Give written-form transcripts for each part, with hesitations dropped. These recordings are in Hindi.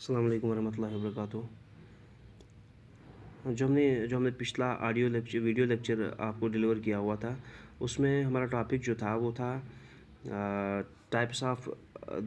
अस्सलाम वालेकुम रहमतुल्लाहि व बरकातुहू। जो हमने पिछला वीडियो लेक्चर आपको डिलीवर किया हुआ था, उसमें हमारा टॉपिक जो था वो था types of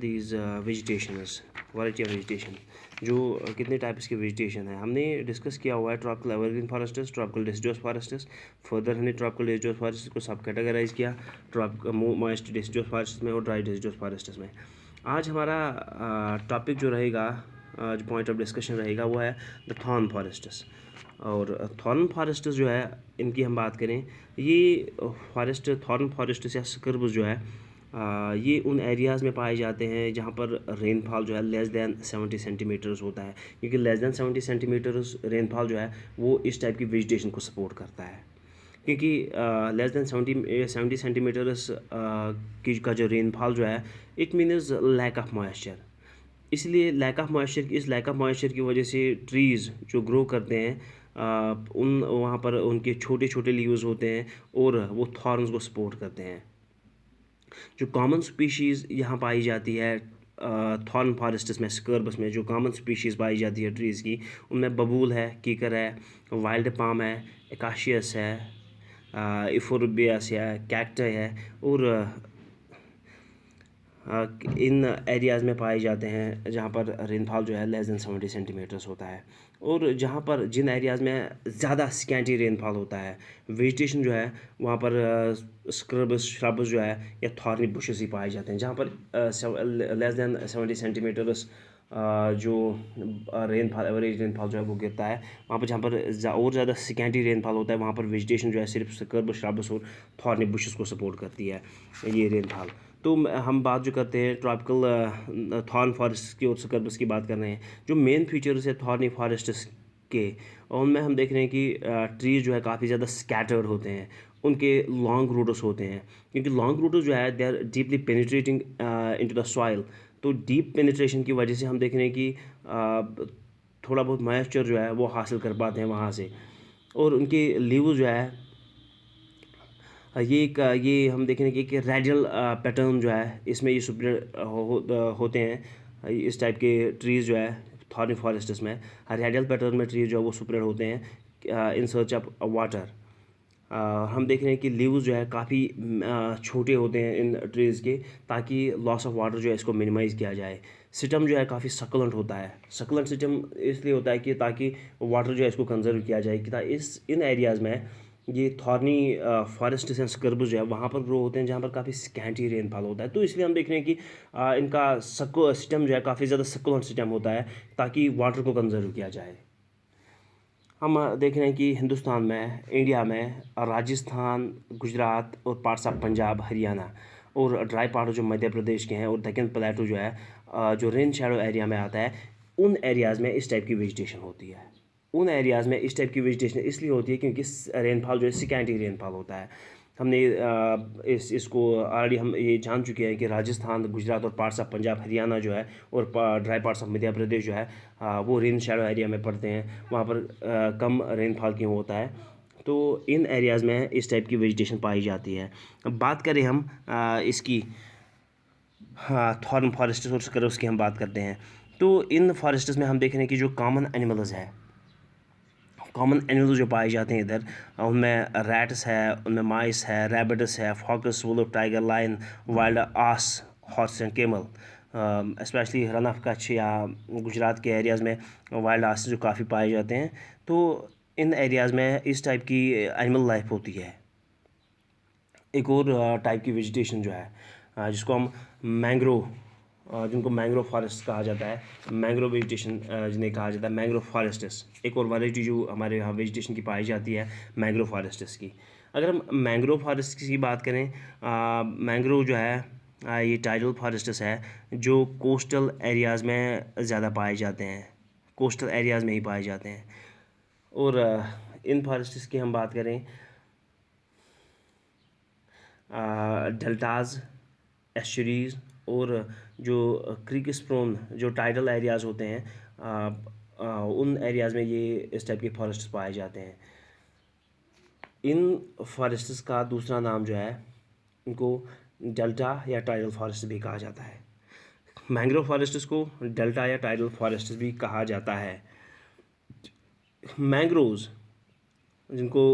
these vegetations, variety of vegetation. जो कितने टाइप्स की वेजिटेशन है हमने डिस्कस किया हुआ है। Tropical evergreen forests, tropical deciduous forests. Further हमने ट्रॉपिकल डिसिडुअस फॉरेस्ट को सब कैटेगराइज किया ट्रॉपिकल मॉइस्ट डिसिडुअस फॉरेस्ट में और ड्राई डिसिडुअस फॉरेस्ट्स में। आज हमारा टॉपिक जो रहेगा, जो पॉइंट ऑफ डिस्कशन रहेगा, वो है द थॉर्न फॉरेस्ट्स। और थॉर्न फॉरेस्ट जो है, इनकी हम बात करें, ये फॉरेस्ट थॉर्न फॉरेस्ट या स्कर्ब जो है, ये उन एरियाज़ में पाए जाते हैं जहाँ पर रेनफॉल जो है लेस दैन 70 सेंटीमीटर्स होता है। क्योंकि लेस दैन 70 सेंटीमीटर्स रेनफॉल जो है वो इस टाइप की वेजिटेशन को सपोर्ट करता है। क्योंकि लेस दैन 70 सेंटीमीटर्स की का जो रेनफॉल जो है, it means lack of moisture. इसलिए लैक ऑफ मॉइस्चर की वजह से ट्रीज़ जो ग्रो करते हैं, उन वहाँ पर उनके छोटे छोटे लीव्स होते हैं और वो थॉर्न्स को सपोर्ट करते हैं। जो कॉमन स्पीशीज़ यहाँ पाई जाती है थॉर्न फॉरेस्ट्स में, स्कर्बस में, जो कॉमन स्पीशीज़ पाई जाती है ट्रीज़ की, उनमें बबूल है, कीकर है, वाइल्ड पाम है, एकाशियस है, इफोरबियास है, कैक्टा है। और इन एरियाज़ में पाए जाते हैं जहाँ पर रेनफॉल जो है लेस दैन 70 सेंटीमीटर्स होता है। और जहाँ पर जिन एरियाज़ में ज़्यादा स्कैंटी रेनफॉल होता है, वेजिटेशन जो है वहाँ पर स्क्रब्स श्रब्स जो है या थॉर्नी बुशेस ही पाए जाते हैं। जहाँ पर लेस दैन 70 सेंटीमीटर्स जो रेनफॉल, एवरेज रेनफॉल जो है वो गिरता है, वहाँ पर जहाँ पर और ज़्यादा स्कैंटी रेनफॉल होता है, वहाँ पर वेजिटेशन जो है सिर्फ स्क्रब श्रब्स और थॉर्नी बुशेस को सपोर्ट करती है ये रेनफॉल। तो हम बात जो करते हैं ट्रॉपिकल थॉर्न फॉरेस्ट की और स्कर्बस की बात कर रहे हैं। जो मेन फीचर्स है थॉर्नी फॉरेस्ट्स के, उनमें हम देख रहे हैं कि ट्रीज जो है काफ़ी ज़्यादा स्कैटर्ड होते हैं, उनके लॉन्ग रूट्स होते हैं। क्योंकि लॉन्ग रूट्स जो है they are deeply penetrating into the soil. तो डीप पेनिट्रेशन की वजह से हम देख रहे हैं कि थोड़ा बहुत मॉइस्चर जो है वो हासिल कर पाते हैं वहाँ से। और उनकी लीव्स जो है, ये हम देखें कि रेडियल पैटर्न जो है इसमें ये सुपीरियर होते हैं। इस टाइप के ट्रीज़ जो है थॉर्नी फॉरेस्ट्स में रेडियल पैटर्न में ट्रीज जो है वो सुपीरियर होते हैं इन सर्च ऑफ वाटर। हम देख रहे हैं कि लीव्स जो है काफ़ी छोटे होते हैं इन ट्रीज़ के, ताकि लॉस ऑफ वाटर जो है इसको मिनिमाइज़ किया जाए। सिस्टम जो है काफ़ी सकलेंट होता है। सकलेंट सिस्टम इसलिए होता है कि ताकि वाटर जो है इसको कंजर्व किया जाए, कि इन एरियाज़ में ये थॉर्नी फॉरेस्ट एंड स्कर्ब जो है वहाँ पर ग्रो होते हैं जहाँ पर काफ़ी स्कैंटी रेनफॉल होता है। तो इसलिए हम देख रहे हैं कि इनका सिस्टम जो है काफ़ी ज़्यादा सकलेंट सिस्टम होता है ताकि वाटर को कंजर्व किया जाए। हम देख रहे हैं कि हिंदुस्तान में, इंडिया में, राजस्थान, गुजरात और पार्ट्स ऑफ पंजाब, हरियाणा और ड्राई पार्ट जो मध्य प्रदेश के हैं और दक्कन प्लेटू जो है, जो रेन शैडो एरिया में आता है, उन एरियाज़ में इस टाइप की वेजिटेशन होती है। उन एरियाज़ में इस टाइप की वेजिटेशन इसलिए होती है क्योंकि रेनफॉल जो है सिकेंटी रेनफॉल होता है। हमने इसको ऑलरेडी हम ये जान चुके हैं कि राजस्थान, गुजरात और पार्ट्स ऑफ पंजाब, हरियाणा जो है और dry parts of Madhya Pradesh जो है, वो रेन शैडो एरिया में पड़ते हैं। वहाँ पर कम रेनफॉल क्यों होता है, तो इन एरियाज़ में इस टाइप की वेजिटेशन पाई जाती है। अब बात करें हम इसकी, हाँ, थॉर्न फॉरेस्ट और स्कर्ब्स की हम बात करते हैं। तो इन फॉरेस्ट्स में हम देख रहे हैं कि जो कॉमन एनिमल्स है, कॉमन एनिमल्स जो पाए जाते हैं इधर, उनमें रैट्स है, उनमें माइस है, रैबिट्स है, fox, wolf, tiger, lion, wild ass, horse and camel. Specially Rann of Kutch या गुजरात के एरियाज़ में वाइल्ड आस जो काफ़ी पाए जाते हैं। तो इन एरियाज़ में इस टाइप की एनिमल लाइफ होती है। एक और टाइप की वेजिटेशन जो है, जिसको हम मैंग्रोव, जिनको मैंग्रोव फॉरेस्ट कहा जाता है, मैंग्रोव वेजिटेशन जिन्हें कहा जाता है मैंग्रोव फॉरेस्ट्स। एक और वैरायटी जो हमारे यहाँ वेजिटेशन की पाई जाती है मैंग्रोव फॉरेस्ट्स की। अगर हम मैंग्रोव फॉरेस्ट की बात करें, मैंग्रोव जो है ये टाइडल फॉरेस्ट्स है जो कोस्टल एरियाज़ में ज़्यादा पाए जाते हैं, कोस्टल एरियाज़ में ही पाए जाते हैं। और इन फॉरेस्ट्स की हम बात करें, डेल्टाज, एस्चुरीज और जो क्रीक स्प्रोन जो टाइडल एरियाज़ होते हैं, उन एरियाज़ में ये इस टाइप के फॉरेस्ट्स पाए जाते हैं। इन फॉरेस्ट्स का दूसरा नाम जो है, इनको डेल्टा या टाइडल फॉरेस्ट भी कहा जाता है। मैंग्रोव फॉरेस्ट्स को डेल्टा या टाइडल फॉरेस्ट्स भी कहा जाता है। मैंग्रोव्स जिनको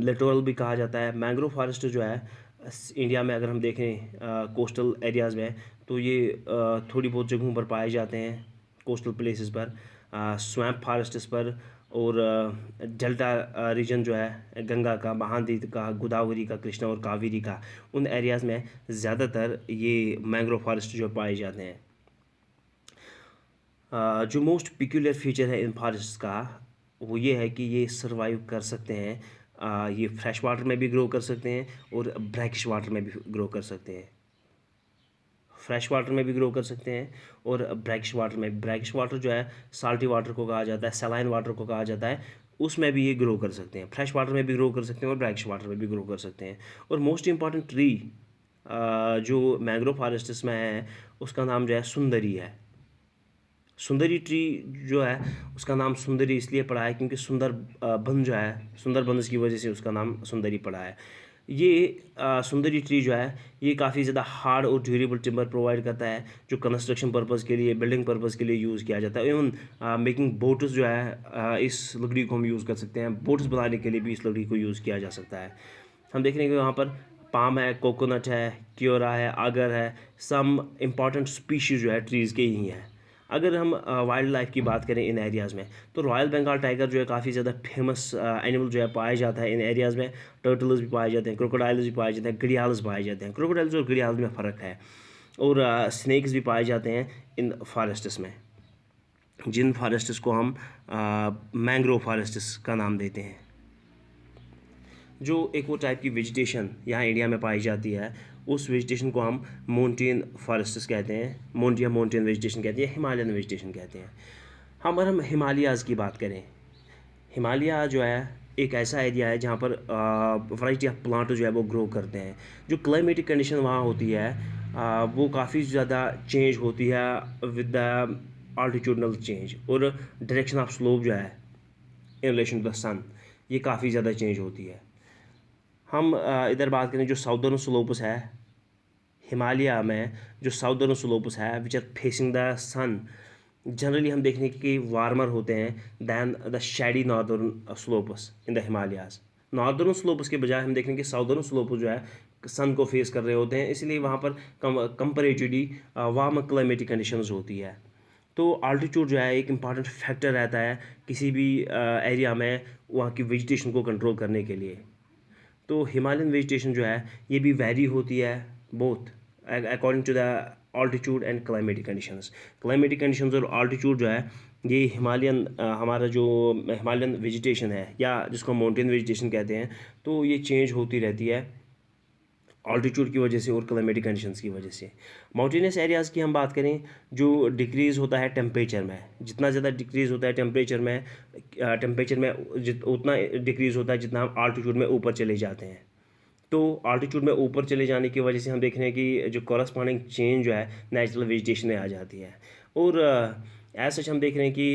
लिटोरल भी कहा जाता है, मैंग्रोव फॉरेस्ट जो है इंडिया में अगर हम देखें कोस्टल एरियाज़ में, तो ये थोड़ी बहुत जगहों पर पाए जाते हैं, कोस्टल प्लेसेस पर, स्वैम्प फॉरेस्ट्स पर, और डेल्टा रीजन जो है गंगा का, महानदी का, गोदावरी का, कृष्णा और कावेरी का, उन एरियाज़ में ज़्यादातर ये मैंग्रोव फॉरेस्ट जो पाए जाते हैं। जो मोस्ट पिक्यूलियर फीचर है इन फॉरेस्ट का वो ये है कि ये सर्वाइव कर सकते हैं, ये फ्रेश वाटर में भी ग्रो कर सकते हैं और ब्रैकिश वाटर में भी ग्रो कर सकते हैं। फ्रेश वाटर में भी ग्रो कर सकते हैं और ब्रैकिश वाटर में। ब्रैकिश वाटर जो है साल्टी वाटर को कहा जाता है, सलाइन वाटर को कहा जाता है, उसमें भी ये ग्रो कर सकते हैं। फ्रेश वाटर में भी ग्रो कर सकते हैं और ब्रैकिश वाटर में भी ग्रो कर सकते हैं। और मोस्ट इंपॉर्टेंट ट्री जो मैंग्रोव फॉरेस्ट्स में है उसका नाम जो है सुंदरी है। सुंदरी ट्री जो है उसका नाम सुंदरी इसलिए पड़ा है क्योंकि सुंदर बन जो है, सुंदर बनस की वजह से उसका नाम सुंदरी पड़ा है। ये सुंदरी ट्री जो है ये काफ़ी ज़्यादा हार्ड और ड्यूरेबल टिम्बर प्रोवाइड करता है, जो कंस्ट्रक्शन पर्पज़ के लिए, बिल्डिंग पर्पज़ के लिए यूज़ किया जाता है। इवन मेकिंग बोट्स जो है इस लकड़ी को हम यूज़ कर सकते हैं। बोट्स बनाने के लिए भी इस लकड़ी को यूज़ किया जा सकता है। हम देख रहे हैं कि वहाँ पर पाम है, कोकोनट है, क्योरा है, आगर है, सम इम्पॉर्टेंट स्पीशीज़ जो है ट्रीज़ के ही हैं। अगर हम वाइल्ड लाइफ की बात करें इन एरियाज़ में, तो रॉयल बंगाल टाइगर जो है काफ़ी ज़्यादा फेमस एनिमल जो है पाया जाता है इन एरियाज़ में। टर्टल्स भी पाए जाते हैं, क्रोकोडाइल्स भी पाए जाते हैं, घड़ियाल्स पाए जाते हैं। क्रोकोडाइल्स और घड़ियाल्स में फ़र्क है। और स्नेक्स भी पाए जाते हैं इन फॉरेस्ट्स में, जिन फॉरेस्ट्स को हम मैंग्रोव फॉरेस्ट्स का नाम देते हैं। जो एक वो टाइप की वेजिटेशन यहाँ इंडिया में पाई जाती है, उस वेजिटेशन को हम माउंटेन फॉरेस्ट्स कहते हैं, माउंटेन वेजिटेशन कहते हैं, हिमालयन वेजिटेशन कहते हैं। अगर हम हिमालयाज़ की बात करें, हिमालय जो है एक ऐसा एरिया है जहाँ पर वैरायटी ऑफ प्लांट जो है वो ग्रो करते हैं। जो क्लाइमेटिक कंडीशन वहाँ होती है वो काफ़ी ज़्यादा चेंज होती है विद द आल्टीट्यूडनल चेंज, और डायरेक्शन ऑफ स्लोप जो है इन रिलेशन टू द सन ये काफ़ी ज़्यादा चेंज होती है। हम इधर बात करें जो साउदर्न स्लोप्स है हिमालय में, जो साउदर्न स्लोप्स है which are facing the sun, generally हम देखने कि वार्मर होते हैं than the shady northern slopes in the Himalayas. Northern slopes के बजाय हम देखें कि साउदर्न स्लोप जो है सन को फेस कर रहे होते हैं, इसलिए वहाँ पर कंपैरेटिवली वार्म क्लाइमेटिक कंडीशंस होती है। तो आल्टीट्यूड जो है एक इम्पॉर्टेंट फैक्टर रहता है किसी भी एरिया में वहाँ की वेजिटेशन को कंट्रोल करने के लिए। तो हिमालयन वेजिटेशन जो है ये भी वैरी होती है both according to the altitude and climatic conditions. Climatic conditions और ऑल्टीट्यूड जो है ये हिमालयन हमारा जो हिमालयन वेजिटेशन है या जिसको माउंटेन वेजिटेशन कहते हैं, तो ये चेंज होती रहती है ऑल्टीट्यूड की वजह से और क्लाइमेटिक कंडीशंस की वजह से। माउंटेनियस एरियाज़ की हम बात करें, जो डिक्रीज़ होता है टेम्परेचर में, जितना ज़्यादा डिक्रीज़ होता है टेम्परेचर में उतना डिक्रीज़ होता है जितना हम आल्टीट्यूड में ऊपर चले जाते हैं। तो आल्टीट्यूड में ऊपर चले जाने की वजह से हम देख रहे हैं कि जो कॉरस्पॉन्डिंग चेंज जो है नेचुरल वेजिटेशन में आ जाती है। और एज सच हम देख रहे हैं कि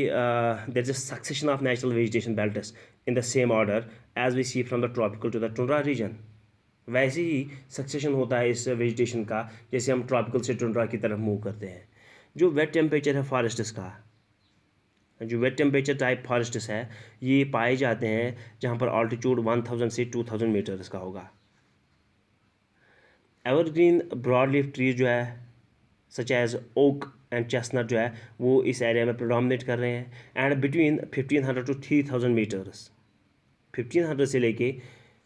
there is a succession of natural vegetation belts in the same order as we see from the tropical to the tundra region. वैसे ही सक्सेशन होता है इस वेजिटेशन का जैसे हम ट्रॉपिकल से टुंड्रा की तरफ मूव करते हैं। जो वेट टेम्परेचर है फॉरेस्ट्स का, जो वेट टेम्परेचर टाइप फॉरेस्ट्स है ये पाए जाते हैं जहाँ पर ऑल्टीट्यूड 1000 से 2000 मीटर्स का होगा। एवरग्रीन ब्रॉड लीफ ट्रीज जो है such as oak and chestnut जो है वो इस एरिया में प्रोडोमिनेट कर रहे हैं। एंड बिटवीन 1500 टू 3000 मीटर्स, 1500 से लेके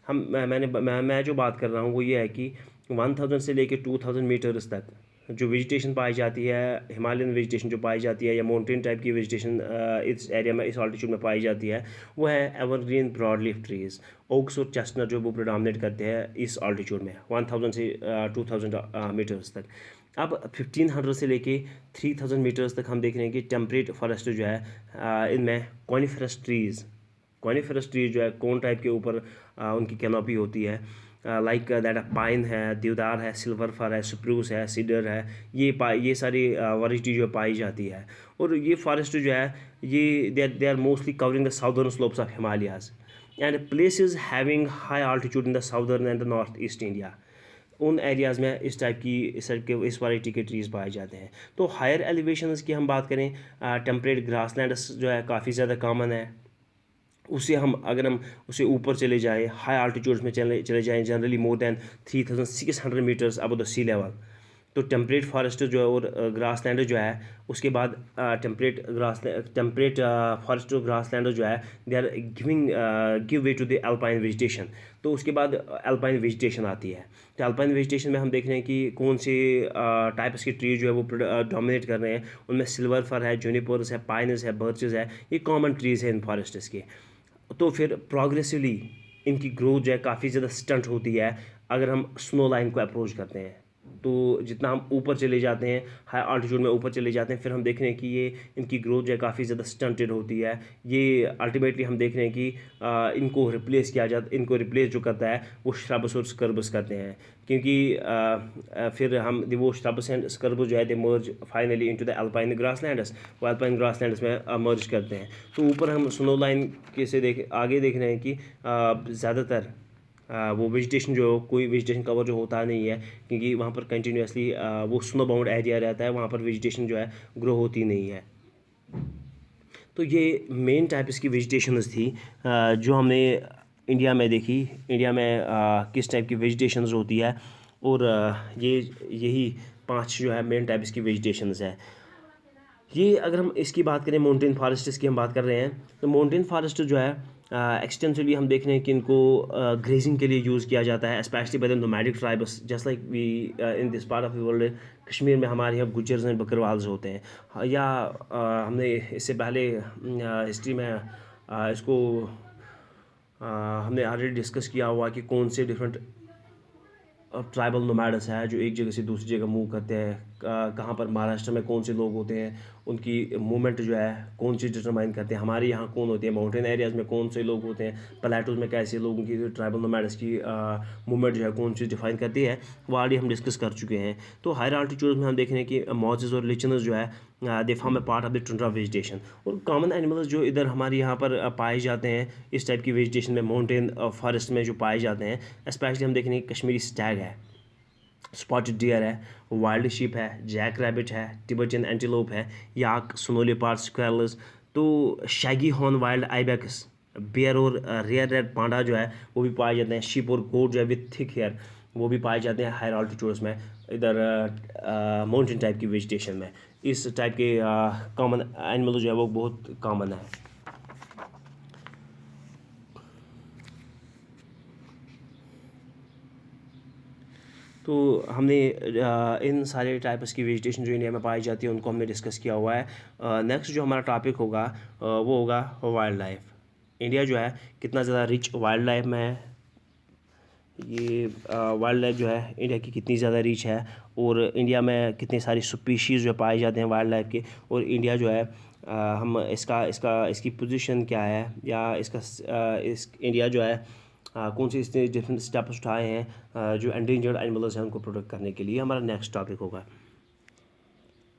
मैं जो बात कर रहा हूँ वो ये है कि 1000 से लेके 2000 मीटर्स तक जो वेजिटेशन पाई जाती है, हिमालयन वेजिटेशन जो पाई जाती है या माउंटेन टाइप की वेजिटेशन इस एरिया में, इस ऑल्टीट्यूड में पाई जाती है, वो है evergreen broad leaf trees. Oaks और चेस्टनट जो वो प्रोडोमिनेट करते हैं इस ऑल्टीट्यूड में 1000 से 2000 मीटर्स तक। अब 1500 से लेके 3000 मीटर्स तक हम देख रहे हैं कि टेम्परेट फॉरेस्ट जो है इनमें कॉनिफरस ट्रीज जो है कोन टाइप के ऊपर उनकी कैनोपी होती है, लाइक दैट पाइन है, देवदार है, सिल्वर फर है, स्प्रूस है, सीडर है, ये सारी वैरायटी जो पाई जाती है। और ये फॉरेस्ट जो है ये they are mostly covering the southern slopes of Himalayas and places having high altitude in the southern and the north east India. उन एरियाज़ में इस टाइप के इस वैरायटी के ट्रीज़ पाए जाते हैं। तो हायर एलिवेशंस की हम बात करें, टेम्परेट ग्रासलैंड्स जो है काफ़ी ज़्यादा कॉमन है। अगर हम उसे ऊपर चले जाएँ, हाई आल्टीट्यूड्स में चले जाएँ, generally more than 3600 metres above the sea level, तो टेम्परेट फॉरेस्ट जो है और ग्रास लैंड जो है, उसके बाद टेम्परेट फॉरेस्ट और ग्रास लैंड जो है, they are give way to the alpine vegetation. तो उसके बाद अल्पाइन वेजिटेशन आती है। तो अल्पाइन वेजिटेशन में हम देख रहे हैं कि कौन से टाइप्स की ट्री जो है वो डोमिनेट कर रहे हैं। उनमें सिल्वर फर है, जूनिपर्स है, पाइनस है, बर्चेस है, ये कॉमन ट्रीज़ हैं इन फॉरेस्ट्स के। तो फिर प्रोग्रेसिवली इनकी ग्रोथ जो है काफ़ी ज़्यादा स्टंट होती है अगर हम स्नो लाइन को अप्रोच करते हैं। तो जितना हम ऊपर चले जाते हैं, हाई आल्टीट्यूड में ऊपर चले जाते हैं, फिर हम देख रहे हैं कि ये इनकी ग्रोथ जो है काफ़ी ज़्यादा स्टंटेड होती है। ये अल्टीमेटली हम देख रहे हैं कि इनको रिप्लेस जो करता है वो श्रब्स और स्कर्ब्स करते हैं, क्योंकि फिर हम वो श्रब्स एंड स्कर्ब्स जो है they merge finally into the alpine grasslands, वो अल्पाइन ग्रासलैंड्स में मर्ज करते हैं। तो ऊपर हम स्नो लाइन के से आगे देख रहे हैं कि ज़्यादातर वो वेजिटेशन जो कोई वेजिटेशन कवर जो होता नहीं है, क्योंकि वहाँ पर कंटिन्यूसली वो स्नो बाउंड एरिया रहता है, वहाँ पर वेजिटेशन जो है ग्रो होती नहीं है। तो ये मेन टाइप इसकी वेजिटेशंस थी जो हमने इंडिया में देखी। इंडिया में किस टाइप की वेजिटेशंस होती है, और यही 5 जो है मेन टाइप इसकी वेजिटेशंस है। ये अगर हम इसकी बात करें, माउंटेन फॉरेस्ट की हम बात कर रहे हैं, तो माउंटेन फॉरेस्ट जो है एक्सटेंसिवली हम देख रहे हैं कि इनको ग्रेजिंग के लिए यूज़ किया जाता है, specially by the nomadic tribes, just like we in this part of the world. Kashmir में हमारे यहाँ गुजर्स एंड बकरवाल्स होते हैं, या हमने इससे पहले हिस्ट्री में इसको हमने ऑलरेडी डिस्कस किया हुआ कि कौन से डिफरेंट ट्राइबल नोमैड्स है जो एक जगह से दूसरी जगह मूव करते हैं। कहाँ पर महाराष्ट्र में कौन से लोग होते हैं, उनकी मूवमेंट जो है कौन सी डिटरमाइन करते हैं। हमारे यहाँ कौन होते हैं, माउंटेन एरियाज़ में कौन से लोग होते हैं, प्लेटूज़ में कैसे लोगों की ट्राइबल नोमैड्स की मूवमेंट जो है कौन सी डिफाइन करती है, वो ऑलरेडी हम डिस्कस कर चुके हैं। तो हायर आल्टीट्यूड्स में हम देख रहे हैं कि मॉजेस और लिचनस जो है they form A part of the tundra vegetation. और कॉमन एनिमल्स जो इधर हमारे यहाँ पर पाए जाते हैं इस टाइप की वेजिटेशन में, माउंटेन फॉरेस्ट में जो पाए जाते हैं, स्पेशली हम देख रहे हैं कश्मीरी स्टैग है, स्पॉटेड डियर है, वाइल्ड शीप है, जैक रैबिट है, टिबेटियन एंटीलोप है, याक, स्नो लेपर्ड, स्क्वेरल्स, तो shaggy horn wild ibex, bear और रेयर रेड पांडा जो है वो भी पाए जाते हैं। शीप और गोट जो है विथ थिक हेयर वो भी पाए जाते हैं हायर ऑल्टीट्यूड्स में, इधर माउंटेन टाइप की वेजिटेशन में। इस टाइप के कॉमन एनिमल जो है वो बहुत कॉमन है। तो हमने इन सारे टाइप्स की वेजिटेशन जो इंडिया में पाई जाती है उनको हमने डिस्कस किया हुआ है। नेक्स्ट जो हमारा टॉपिक होगा वो होगा वाइल्ड लाइफ। इंडिया जो है कितना ज़्यादा रिच वाइल्ड लाइफ में है, ये वाइल्ड लाइफ जो है इंडिया की कितनी ज़्यादा रिच है, और इंडिया में कितनी सारी स्पीशीज़ जो पाए जाते हैं वाइल्ड लाइफ के, और इंडिया जो है हम इसकी पोजीशन क्या है, या इस इंडिया जो है कौन से इसने डिफरेंट स्टेप्स उठाए हैं जो एंडेंजर्ड एनिमल्स हैं उनको प्रोटेक्ट करने के लिए, हमारा नेक्स्ट टॉपिक होगा।